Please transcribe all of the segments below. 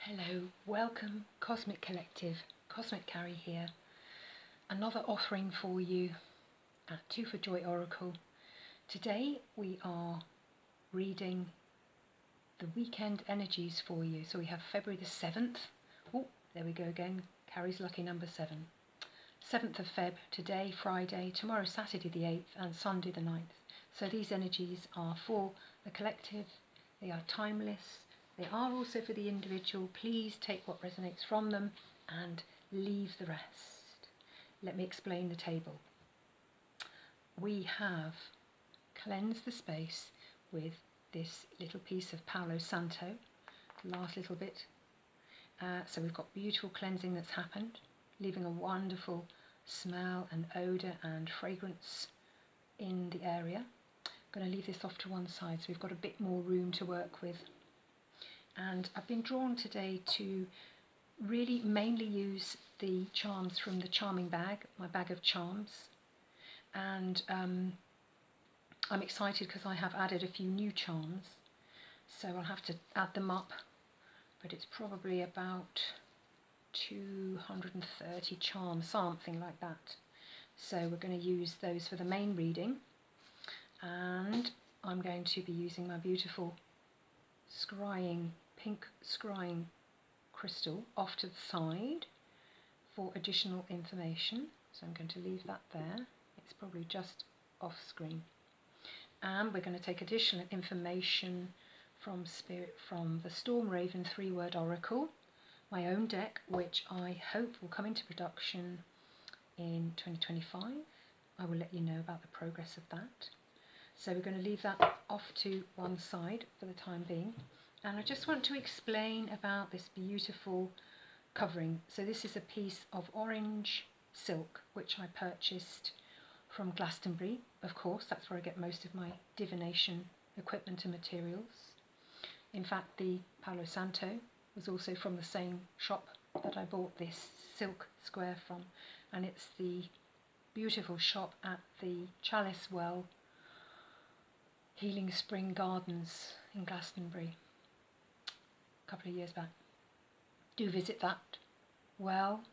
Hello, welcome Cosmic Collective, Cosmic Carie here. Another offering for you at 2 for Joy Oracle. Today we are reading the weekend energies for you. So we have February the 7th. Oh, there we go again, Carrie's lucky number 7. 7th of Feb, today Friday, tomorrow Saturday the 8th and Sunday the 9th. So these energies are for the collective, they are timeless. They are also for the individual. Please take what resonates from them and leave the rest. Let me explain the table. We have cleansed the space with this little piece of Palo Santo, the last little bit. So we've got beautiful cleansing that's happened, leaving a wonderful smell and odour and fragrance in the area. I'm going to leave this off to one side so we've got a bit more room to work with. And I've been drawn today to really mainly use the charms from the charming bag, my bag of charms. And I'm excited because I have added a few new charms. So I'll have to add them up, but it's probably about 230 charms, something like that. So we're going to use those for the main reading. And I'm going to be using my beautiful pink scrying crystal off to the side for additional information. So I'm going to leave that there. It's probably just off screen. And we're going to take additional information from Spirit from the Storm Raven 3-word oracle, my own deck, which I hope will come into production in 2025. I will let you know about the progress of that. So we're going to leave that off to one side for the time being. And I just want to explain about this beautiful covering. So this is a piece of orange silk which I purchased from Glastonbury. Of course, that's where I get most of my divination equipment and materials. In fact, the Palo Santo was also from the same shop that I bought this silk square from, and it's the beautiful shop at the Chalice Well Healing Spring Gardens in Glastonbury. Couple of years back. Do visit that well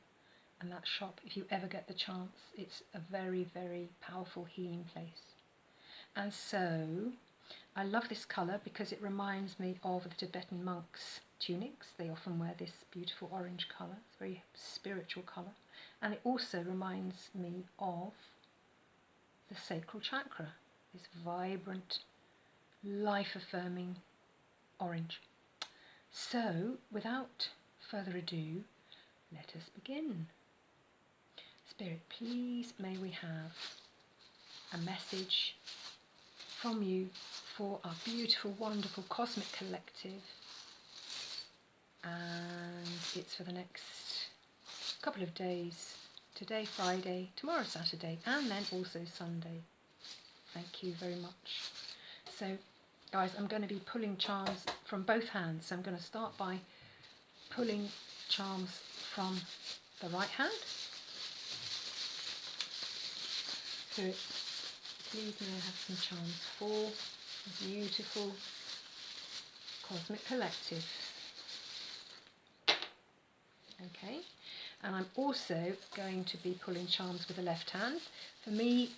and that shop if you ever get the chance. It's a very, very powerful healing place. And so I love this colour because it reminds me of the Tibetan monks' tunics. They often wear this beautiful orange colour. It's a very spiritual colour. And it also reminds me of the sacral chakra, this vibrant, life-affirming orange. So, without further ado, let us begin. Spirit, please may we have a message from you for our beautiful, wonderful cosmic collective. And it's for the next couple of days. Today, Friday, tomorrow, Saturday, and then also Sunday. Thank you very much. So, guys, I'm going to be pulling charms from both hands. So I'm going to start by pulling charms from the right hand. So please may I have some charms for the beautiful Cosmic Collective. Okay, and I'm also going to be pulling charms with the left hand. For me,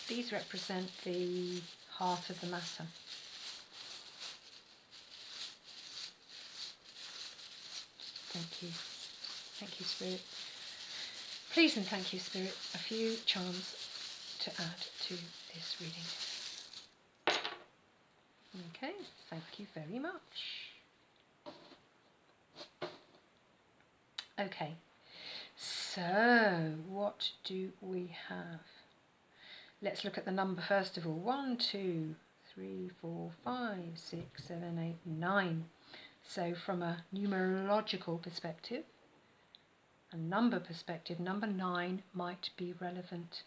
these represent the heart of the matter. Thank you. Thank you, Spirit. Please and thank you, Spirit. A few charms to add to this reading. Okay, thank you very much. Okay, so what do we have? Let's look at the number first of all. 1, 2, 3, 4, 5, 6, 7, 8, 9. So from a numerological perspective, a number perspective, number 9 might be relevant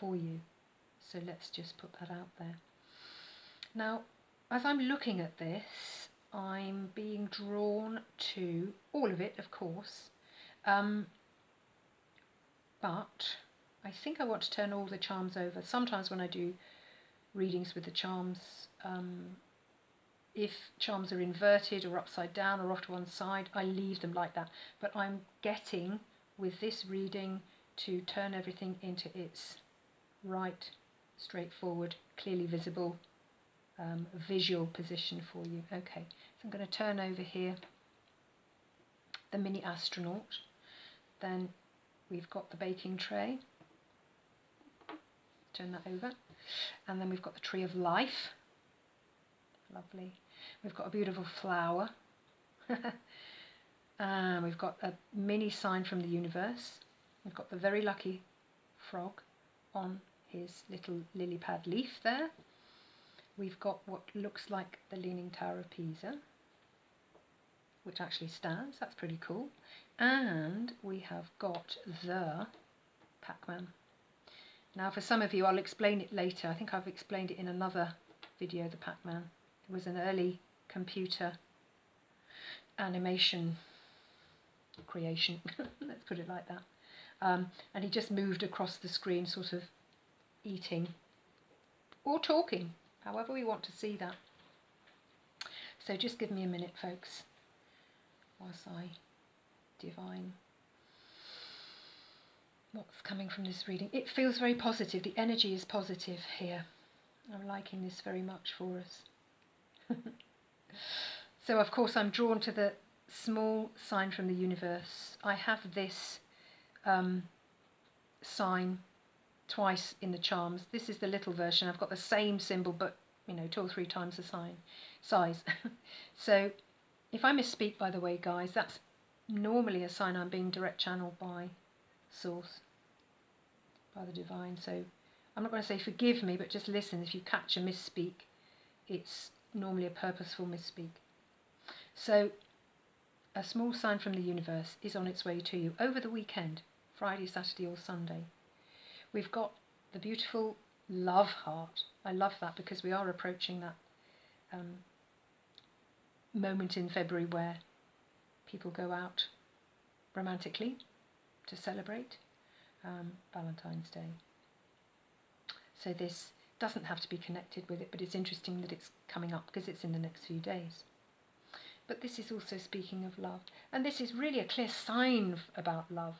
for you. So let's just put that out there. Now, as I'm looking at this, I'm being drawn to all of it, of course, but I think I want to turn all the charms over. Sometimes when I do readings with the charms, if charms are inverted or upside down or off to one side, I leave them like that. But I'm getting, with this reading, to turn everything into its right, straightforward, clearly visible, visual position for you. Okay, so I'm going to turn over here the mini astronaut. Then we've got the baking tray. Turn that over. And then we've got the tree of life. Lovely. We've got a beautiful flower. And we've got a mini sign from the universe. We've got the very lucky frog on his little lily pad leaf there. We've got what looks like the Leaning Tower of Pisa, which actually stands. That's pretty cool. And we have got the Pac-Man. Now for some of you, I'll explain it later. I think I've explained it in another video, the Pac-Man. It was an early computer animation creation, let's put it like that. And he just moved across the screen, sort of eating or talking, however we want to see that. So just give me a minute, folks, whilst I divine what's coming from this reading. It feels very positive. The energy is positive here. I'm liking this very much for us. So of course I'm drawn to the small sign from the universe. I have this sign twice in the charms. This is the little version. I've got the same symbol, but 2 or 3 times the size. So if I misspeak, by the way, guys, that's normally a sign I'm being direct channeled by Source, by the divine. So I'm not going to say forgive me, but just listen. If you catch a misspeak, it's normally a purposeful misspeak. So a small sign from the universe is on its way to you over the weekend, Friday, Saturday or Sunday. We've got the beautiful love heart. I love that because we are approaching that moment in February where people go out romantically to celebrate Valentine's Day. So this doesn't have to be connected with it, but it's interesting that it's coming up because it's in the next few days. But this is also speaking of love, and this is really a clear sign about love.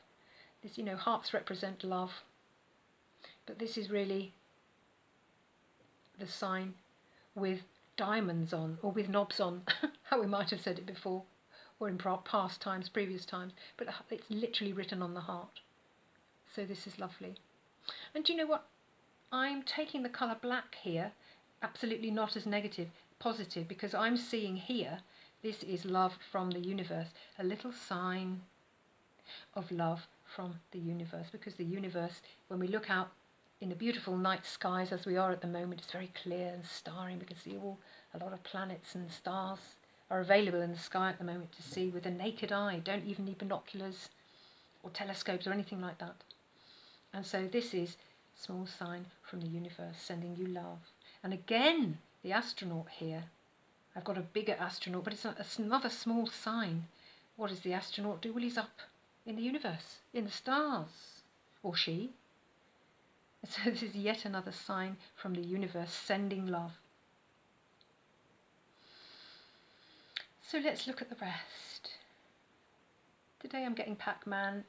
This, hearts represent love, but this is really the sign with diamonds on, or with knobs on, how we might have said it before, or in past times, previous times, but it's literally written on the heart. So this is lovely. And do you know what? I'm taking the colour black here, absolutely not as negative, positive, because I'm seeing here, this is love from the universe, a little sign of love from the universe, because the universe, when we look out in the beautiful night skies as we are at the moment, it's very clear and starry. We can see a lot of planets and stars are available in the sky at the moment to see with the naked eye. Don't even need binoculars or telescopes or anything like that. And so this is a small sign from the universe sending you love. And again, the astronaut here. I've got a bigger astronaut, but it's another small sign. What does the astronaut do? Well, he's up in the universe, in the stars, or she. So this is yet another sign from the universe sending love. So let's look at the rest. Today I'm getting Pac-Man,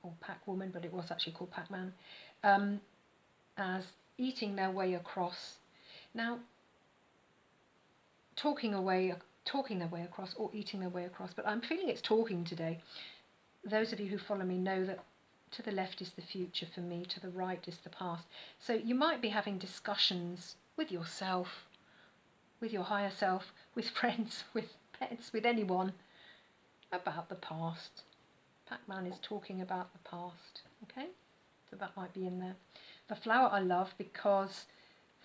or Pac-Woman, but it was actually called Pac-Man, as eating their way across. Now, talking their way across or eating their way across, but I'm feeling it's talking today. Those of you who follow me know that to the left is the future for me, to the right is the past. So you might be having discussions with yourself, with your higher self, with friends, with pets, with anyone, about the past. Pac-Man is talking about the past, okay? So that might be in there. The flower I love because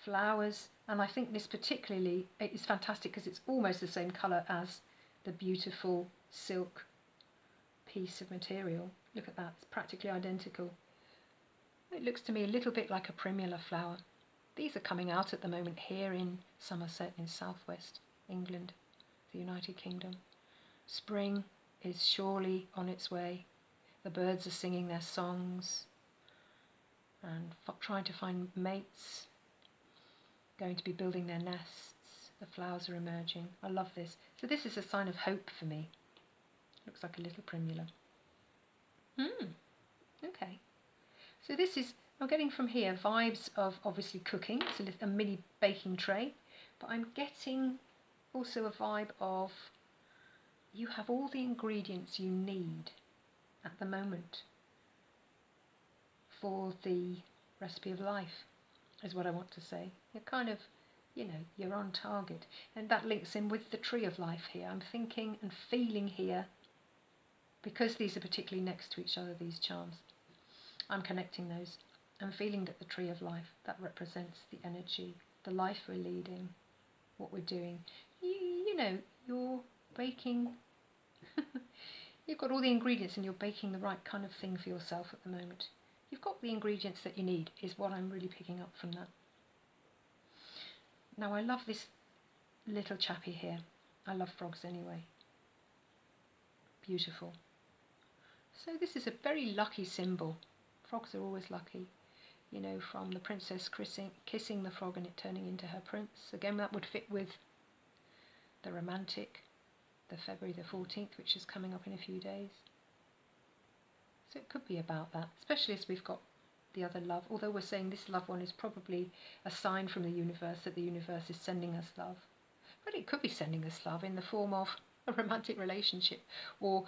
flowers, and I think this particularly is fantastic because it's almost the same colour as the beautiful silk piece of material. Look at that, it's practically identical. It looks to me a little bit like a primula flower. These are coming out at the moment here in Somerset in southwest England, the United Kingdom. Spring is surely on its way. The birds are singing their songs and trying to find mates, going to be building their nests. The The flowers are emerging. I love this. So this is a sign of hope for me. Looks like a little primula. Okay. So this is, I'm getting from here vibes of obviously cooking. It's a mini baking tray. But I'm getting also a vibe of you have all the ingredients you need at the moment for the recipe of life, is what I want to say. You're kind of, you're on target. And that links in with the tree of life here. I'm thinking and feeling here, because these are particularly next to each other, these charms, I'm connecting those. I'm feeling that the tree of life, that represents the energy, the life we're leading, what we're doing. You're baking, you've got all the ingredients and you're baking the right kind of thing for yourself at the moment. You've got the ingredients that you need, is what I'm really picking up from that. Now I love this little chappy here. I love frogs anyway. Beautiful. So this is a very lucky symbol. Frogs are always lucky. From the princess kissing the frog and it turning into her prince. Again, that would fit with the romantic, the February the 14th, which is coming up in a few days. So it could be about that, especially as we've got the other love, although we're saying this love one is probably a sign from the universe that the universe is sending us love. But it could be sending us love in the form of a romantic relationship or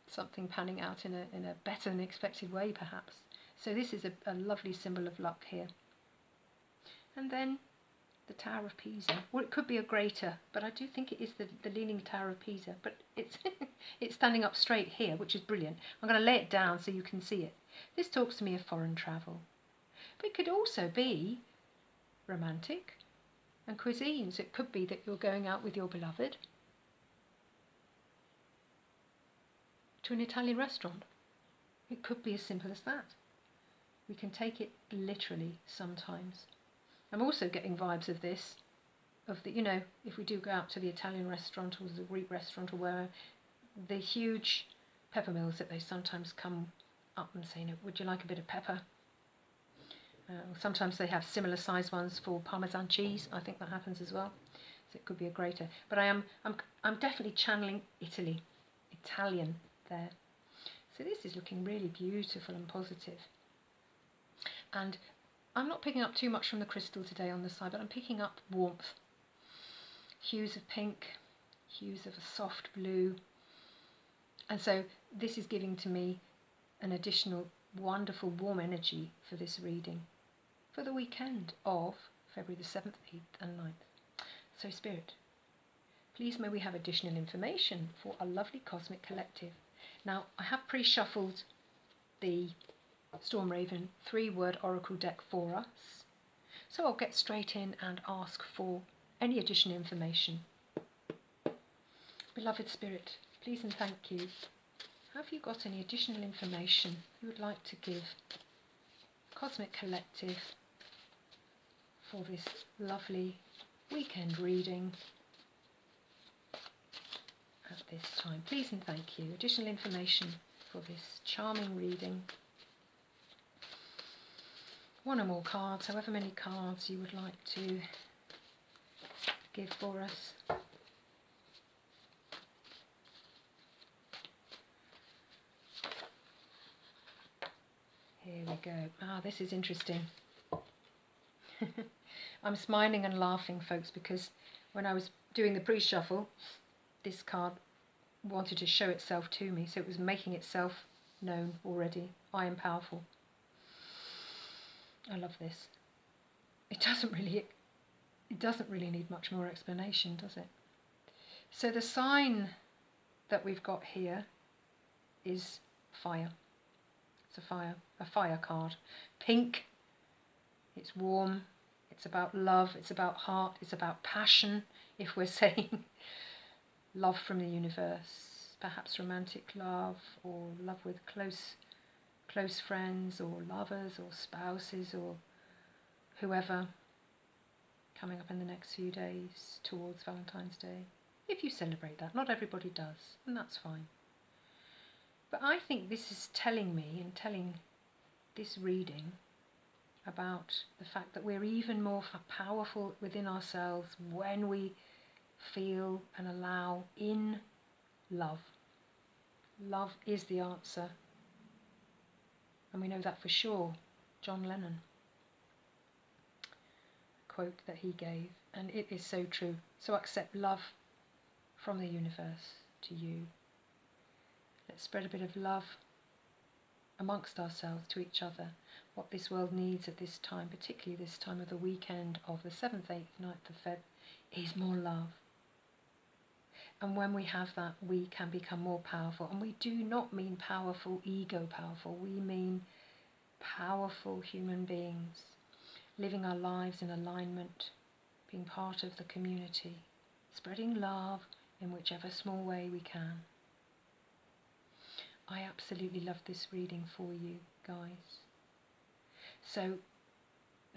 something panning out in a better than expected way, perhaps. So this is a lovely symbol of luck here. And then the Tower of Pisa. Well, it could be a greater, but I do think it is the Leaning Tower of Pisa. But it's it's standing up straight here, which is brilliant. I'm going to lay it down so you can see it. This talks to me of foreign travel. But it could also be romantic and cuisines. It could be that you're going out with your beloved to an Italian restaurant. It could be as simple as that. We can take it literally sometimes. I'm also getting vibes of this, if we do go out to the Italian restaurant or the Greek restaurant or where, the huge pepper mills that they sometimes come up and say, would you like a bit of pepper? Sometimes they have similar size ones for Parmesan cheese. I think that happens as well. So it could be a greater. But I'm definitely channeling Italian there. So this is looking really beautiful and positive. And I'm not picking up too much from the crystal today on this side, but I'm picking up warmth. Hues of pink, hues of a soft blue. And so this is giving to me an additional wonderful warm energy for this reading for the weekend of February the 7th, 8th and 9th. So Spirit, please may we have additional information for a lovely cosmic collective. Now I have pre-shuffled the Storm Raven 3-word oracle deck for us, so I'll get straight in and ask for any additional information. Beloved Spirit, please and thank you. Have you got any additional information you would like to give Cosmic Collective for this lovely weekend reading at this time? Please and thank you. Additional information for this charming reading. One or more cards, however many cards you would like to give for us. Here we go. This is interesting. I'm smiling and laughing, folks, because when I was doing the pre-shuffle, this card wanted to show itself to me, so it was making itself known already. I am powerful. I love this. It doesn't really need much more explanation, does it? So the sign that we've got here is fire. It's a fire card. Pink, it's warm, it's about love, it's about heart, it's about passion, if we're saying love from the universe, perhaps romantic love or love with close friends or lovers or spouses or whoever, coming up in the next few days towards Valentine's Day. If you celebrate that, not everybody does, and that's fine. But I think this is telling me and telling this reading about the fact that we're even more powerful within ourselves when we feel and allow in love. Love is the answer. And we know that for sure. John Lennon, quote that he gave, and it is so true. So accept love from the universe to you. Let's spread a bit of love amongst ourselves to each other. What this world needs at this time, particularly this time of the weekend of the 7th, 8th, 9th of Feb, is more love. And when we have that, we can become more powerful. And we do not mean powerful, ego powerful. We mean powerful human beings, living our lives in alignment, being part of the community, spreading love in whichever small way we can. I absolutely love this reading for you guys. So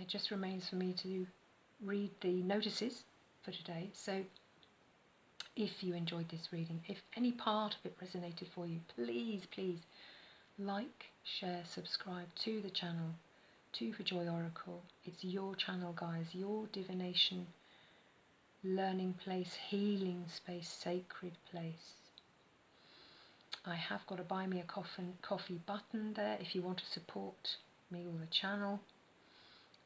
it just remains for me to read the notices for today. So if you enjoyed this reading, if any part of it resonated for you, please like, share, subscribe to the channel, to For Joy Oracle. It's your channel, guys, your divination, learning place, healing space, sacred place. I have got a buy me a coffee button there if you want to support me or the channel.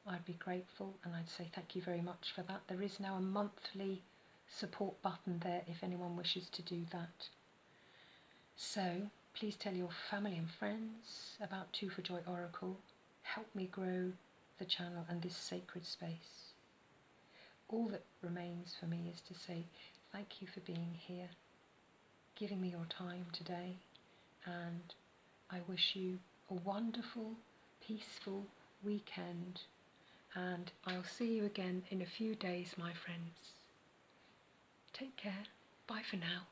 I'd be grateful, and I'd say thank you very much for that. There is now a monthly support button there if anyone wishes to do that. So please tell your family and friends about Two for Joy Oracle. Help me grow the channel and this sacred space. All that remains for me is to say thank you for being here, giving me your time today, and I wish you a wonderful, peaceful weekend, and I'll see you again in a few days, my friends. Take care. Bye for now.